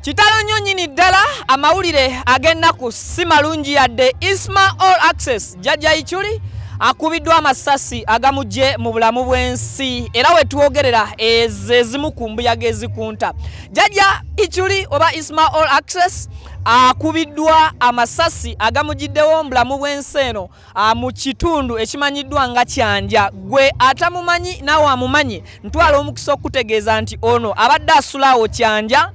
Kitalo nnyo nnyini ddala amawulire agenda ku si malungi yadde. Isma Olaxes jjajja Ichuli akubiddwa amasasi agamujje mu bulamu bw'ensi era we twogerera ezimu ku mbuyaga ezikunta. Jjajja Ichuli oba Isma Olaxes akubiddwa amasasi agamujjiddewo mu bulamu bw'ensi eno mu kitundu ekimanyiddwa nga Kyanja. Gwe atamumanyi nawe amumanyi ntwala omukisa okutegeeza nti ono abadde asulaawo Kyanja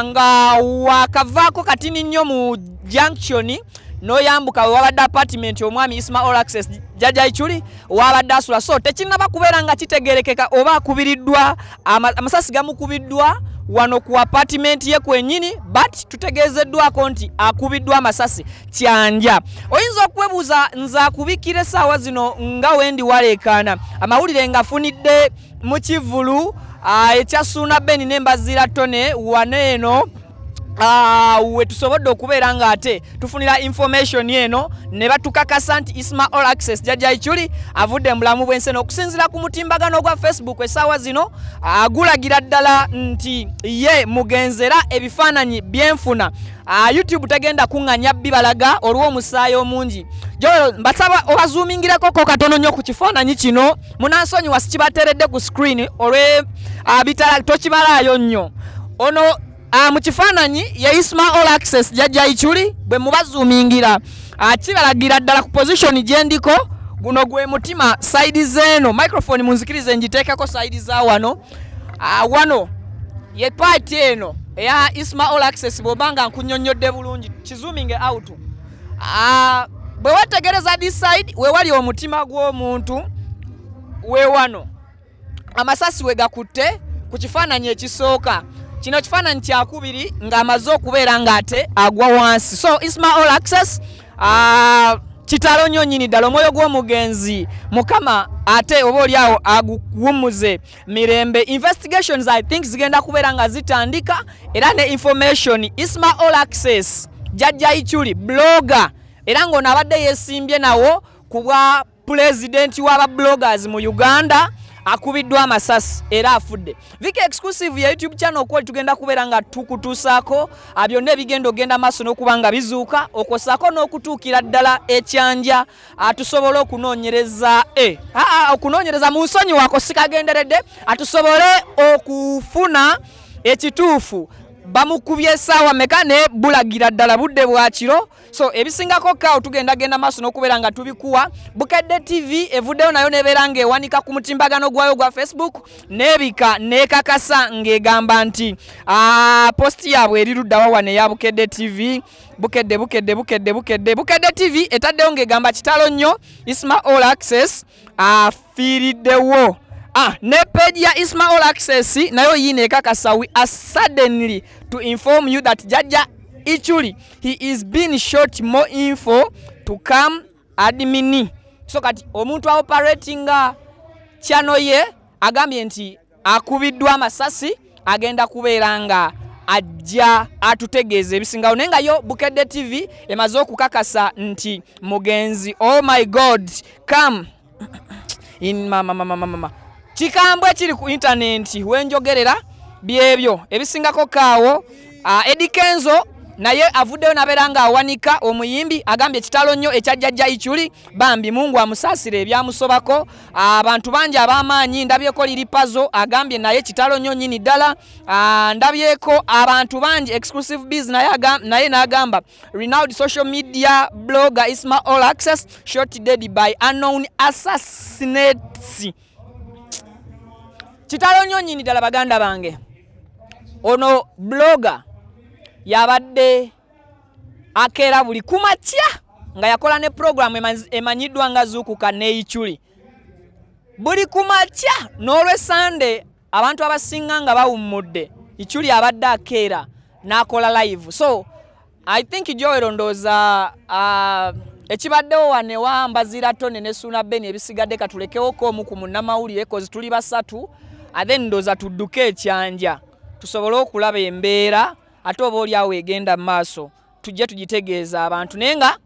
nga wakavaako katini nnyo mu junction noyambuka wabadde apartment omwami Isma Olaxes jjajja Ichuli wabadde asula. So tekinnaba kubeera nga kitegerekeka oba akubiriddwa amasasi gamukubiddwa wano ku apartment ye kwennyini, but tutegeezeddwako nti akubiddwa amasasi Kyanja. Oyinza okwebuuza nze akubikira essaawa zino nga wendi waleekaana amawulire ngafunidde mu kivulu ekyasuuna Beni n'embazira tone wano eno we tusobodde okubeera nga ate tufunira information eno ne batukakasa nti Isma Olaxes jjajja Ichuli avudde mu bulamu bw'ensi eno. Okusinziira ku mutimbagano gwa Facebook essaawa zino agulagira ddala nti ye mugenzera ebifaananyi byenfuna YouTube tegenda kuŋŋanya bibalaga olw'omusaayi omungi. Jo mbasaba obazoomingireko ko katono nnyo ku kifaananyi kino munansonyiwa sikibateeredde ku screen olwe bitala tokimalaayo nnyo. Ono mu kifaananyi ye Isma Olaxes jjajja Ichuli bwe mubazoomingira kibalagira ddala ku position gye ndiko. Guno gwe mutima side zeno microphone munzikirize njiteekako side za wano wano ye part eno eya Isma Olaxes bw'obanga nkunyonnyodde bulungi kizoominge out. Bwe wetegereza this side we wali omutima gw'omuntu we wano amasasi we gakutte ku kifaananyi ekisooka. Kino kifaananyi kyakubiri ng'amaze okubeera ng'ate agwa wansi. So Isma Olaxes kitalo nnyo nnyini ddala omwoyo gw'omugenzi Mukama ate oba oliawo aguwummuze mirembe. Investigations I think zigenda kubeera nga zitandika era ne information. Isma Olaxes jjajja Ichuli blogger era ng'ono abadde yeesimbye nawo ku bwa pulezidenti w'aba bloggers mu Uganda akubiddwa amasasi era afudde. Viki exclusive ya YouTube channel okwali tugenda kubeera nga tukutuusaako byonna ebigenda ogenda maaso n'okuba nga bizuuka okosaako n'okutuukira ddala Ekyanja atusobole okunoonyereza okunoonyereza mu nsonyi wako sikagenderedde atusobole okufuna ekituufu. Bamukubye essaawa meka ne bulagira ddala budde bwa kiro. So ebisingako kaawo tugenda maaso n'okubeera nga tubikuwa. Bukedde TV evuddeyo nayo nebeera ng'ewanika ku mutimbagano gwayo gwa Facebook n'ebika n'ekakasa ng'egamba nti posti yaabwe eri luddawa wano eya Bukedde TV. Bukedde TV etaddeyo ng'egamba kitalo nnyo Isma Olaxes afiiriddewo. Ne page ya Isma Olaxes nayo yine ekakasa. We are suddenly to inform you that jjajja Ichuli he is being shot. More info to come admin. So kati omuntu operating channel ye agambye nti akubiddwa amasasi agenda kubeera nga ajja atutegeeza ebisingawo naye nga yo Bukedde TV emaze okukakasa nti mugenzi oh my god come in mama kikambwe kiri ku internet wenjogerera byebyo ebisingako kaawo. Eddie Kenzo naye avuddeyo nabeera nga awanika omuyimbi agambye kitalo nnyo ekya jjajja Ichuli bambi Mungu amusaasire ebyamusobako. Abantu bangi ab'amaanyi ndabyeko liri pazo agambye naye kitalo nnyo nnyini ddala. Ndabyeko abantu bangi exclusive biz naye n'agamba renowned social media blogger Isma Olaxes shot dead by unknown assassinates. Kitalo nnyo nnyini ddala baganda bange. Ono blogger yabadde akeera buli kumakya nga yakola ne program emanyiddwa nga Zuukuka ne Ichuli. Buli kumakya n'olwe Sunday abantu abasinga nga bawummudde Ichuli abadde akeera n'akola live. So I think Joel ndooza ekibaddewo wane wambazira tone ne Suna Beni ebisigadde katulekewo ko omu ku munnamawulire cause tuli basatu then ndooza tudduke Ekyanja tusobole okulaba embeera ate oba oliawo egenda maaso tujje tugitegeeza abantu naye nga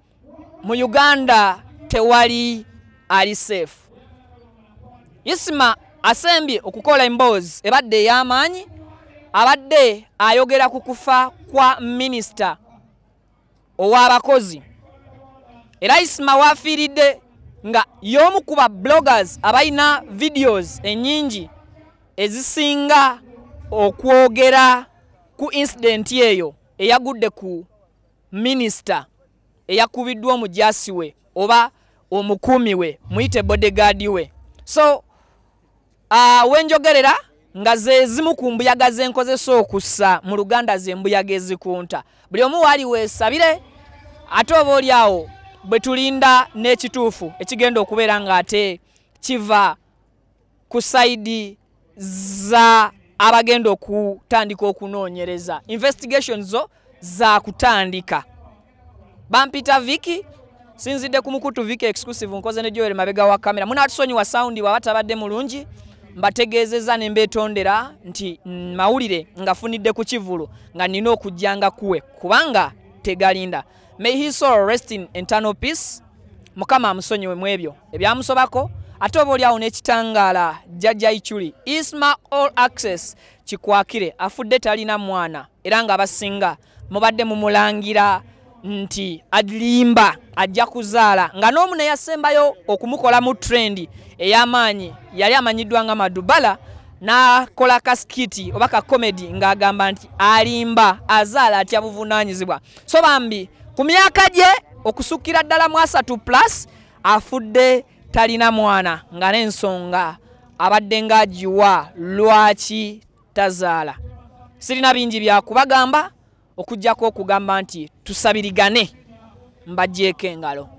mu Uganda tewali ali safe. Isma asembye okukola emboozi ebadde ey'amaanyi abadde ayogera ku kufa kwa minisita ow'abakozi era Isma wafiiridde nga y'omu ku ba bloggers abalina videos ennyingi ezisinga okwogera ku incident eyo eyagudde ku minisita eyakubiddwa omujaasi we oba omukuumi we muyite bodyguard we. So wenjogerera nga ze zimu ku mbuyaga zenkozesa okussa mu Luganda ze mbuyaga ezikunta. Buli omu waali weesabire ate oba oli awo bwe tulinda n'ekituufu ekigenda okubeera ng'ate kiva ku sayidi za abagenda okutandika okunoonyereza. Investigations zo za kutandika. Bampita Viki sinzidde ku mukutu Viki exclusive nkoze ne Joel mabega wa kamera. Munatusonyiwa sound bwa batabadde mulungi mbategeezeza ne mbetondera nti mawulire ngafunidde ku kivulu nga nina okujjanga kuwe kubanga tegalinda. May his soul rest in eternal peace. Mukama amusonyiwe mu ebyo ebyamusobako ate oba oli awo n'ekitangaala jjajja Ichuli Isma Olaxes kikwakire afudde talina mwana era nga abasinga mubadde mumulangira nti alimba ajja kuzaala nga n'omu ne yasembayo okumukola mu trendi ey'amaanyi yali amanyiddwa nga Madubala n'akola kaskiti oba ka comedy ng'agamba nti alimba azaala atya buvunaanyizibwa. So bambi ku myaka gye okusukira ddala mu 3+ afudde talina mwana nga n'ensonga abadde ng'agiwa lwaki tazaala. Sirina bingi bya kubagamba okujjako okugamba nti tusabirigane mbajjeeko engalo.